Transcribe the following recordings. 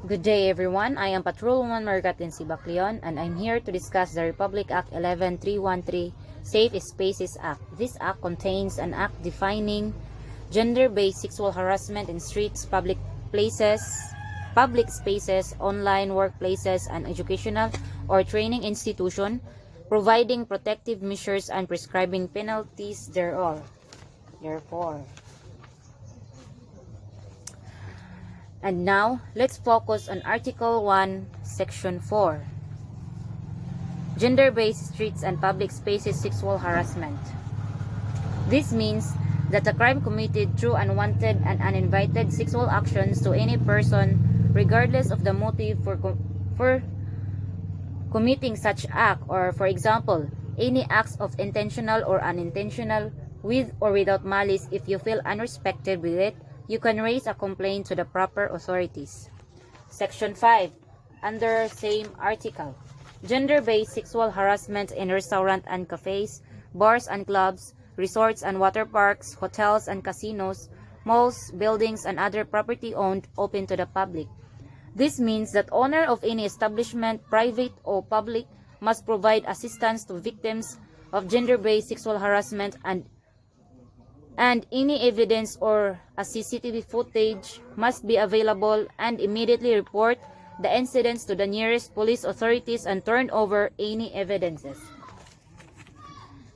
Good day everyone, I am Patrolwoman Margatin Sibacleon and I'm here to discuss the Republic Act 11313 SAFE SPACES Act. This act contains an act defining gender-based sexual harassment in streets, public spaces, online workplaces, and educational or training institution, providing protective measures and prescribing penalties thereof. And now, let's focus on Article 1, Section 4. Gender-based streets and public spaces sexual harassment. This means that a crime committed through unwanted and uninvited sexual actions to any person, regardless of the motive for committing such act, or for example, any acts of intentional or unintentional, with or without malice. If you feel unrespected with it, you can raise a complaint to the proper authorities. Section 5. Under same article. Gender-based sexual harassment in restaurants and cafes, bars and clubs, resorts and water parks, hotels and casinos, malls, buildings, and other property owned open to the public. This means that owner of any establishment, private or public, must provide assistance to victims of gender-based sexual harassment, and any evidence or a CCTV footage must be available, and immediately report the incidents to the nearest police authorities and turn over any evidences.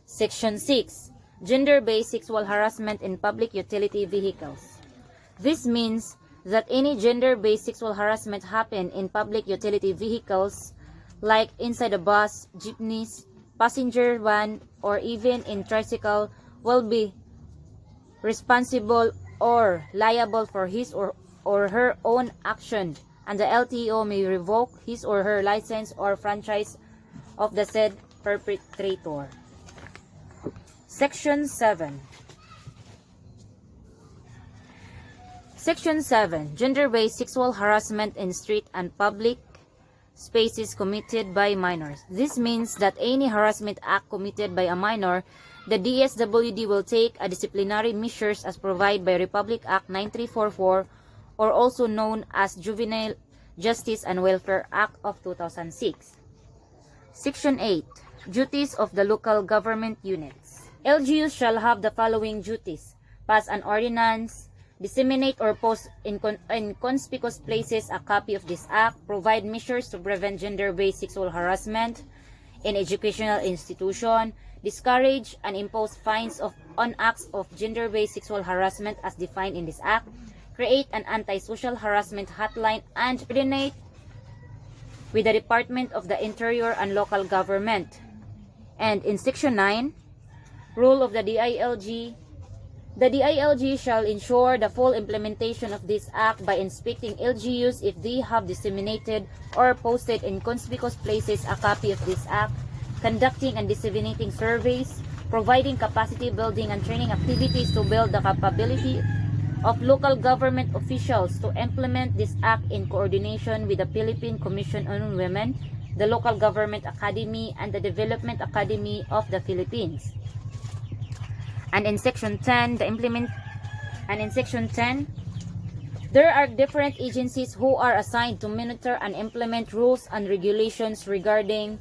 Section 6. Gender-based sexual harassment in public utility vehicles. This means that any gender-based sexual harassment happen in public utility vehicles, like inside a bus, jeepneys, passenger van, or even in tricycle, will be responsible or liable for his or her own action, and the LTO may revoke his or her license or franchise of the said perpetrator. Section 7. Section 7. Gender-based sexual harassment in street and public spaces committed by minors. This means that any harassment act committed by a minor, the DSWD will take a disciplinary measures as provided by Republic Act 9344, or also known as Juvenile Justice and Welfare Act of 2006. Section 8. Duties of the local government units. LGUs shall have the following duties: pass an ordinance, disseminate or post in conspicuous places a copy of this act, provide measures to prevent gender-based sexual harassment in educational institution, discourage and impose fines on acts of gender-based sexual harassment as defined in this act, create an anti-social harassment hotline, and coordinate with the Department of the Interior and local government. And in Section 9, rule of the DILG, the DILG shall ensure the full implementation of this act by inspecting LGUs if they have disseminated or posted in conspicuous places a copy of this act, conducting and disseminating surveys, providing capacity building and training activities to build the capability of local government officials to implement this act in coordination with the Philippine Commission on Women, the Local Government Academy, and the Development Academy of the Philippines. And in Section 10, there are different agencies who are assigned to monitor and implement rules and regulations regarding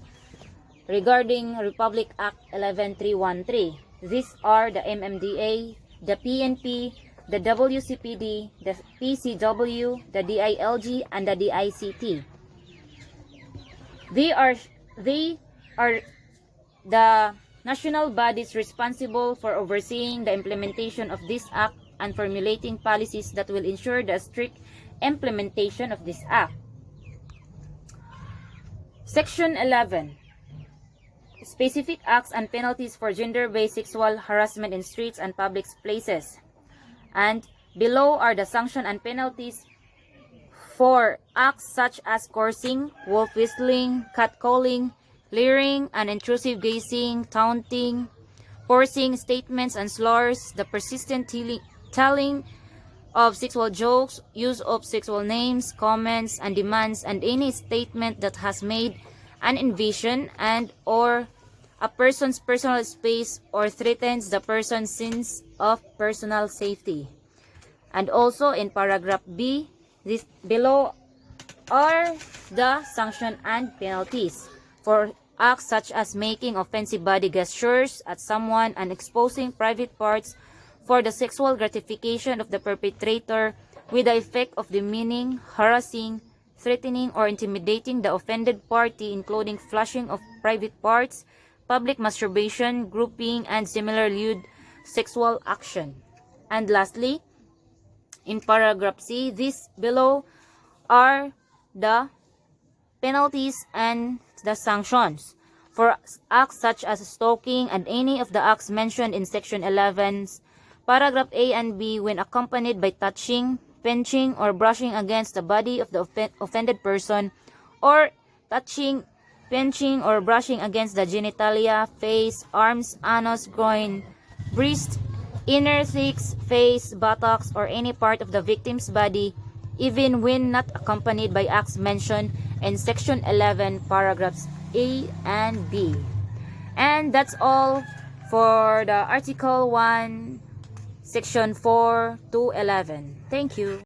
Republic Act 11313. These are the MMDA, the PNP, the WCPD, the PCW, the DILG, and the DICT. They are the national bodies responsible for overseeing the implementation of this act and formulating policies that will ensure the strict implementation of this act. Section 11. Specific acts and penalties for gender-based sexual harassment in streets and public places. And below are the sanction and penalties for acts such as cursing, wolf whistling, catcalling, leering and intrusive gazing, taunting, forcing statements and slurs, the persistent telling of sexual jokes, use of sexual names, comments, and demands, and any statement that has made an invasion and or a person's personal space or threatens the person's sense of personal safety. And also in paragraph B, this below are the sanction and penalties for acts such as making offensive body gestures at someone and exposing private parts for the sexual gratification of the perpetrator with the effect of demeaning, harassing, threatening, or intimidating the offended party, including flashing of private parts, public masturbation, grouping, and similar lewd sexual action. And lastly, in paragraph C, these below are the penalties and the sanctions for acts such as stalking and any of the acts mentioned in section 11's paragraph A and B when accompanied by touching, pinching, or brushing against the body of the offended person, or touching, pinching, or brushing against the genitalia, face, arms, anus, groin, breast, inner thighs, face, buttocks, or any part of the victim's body, even when not accompanied by acts mentioned in section 11 paragraphs A and B. And that's all for the article 1 section 4 to 11. Thank you.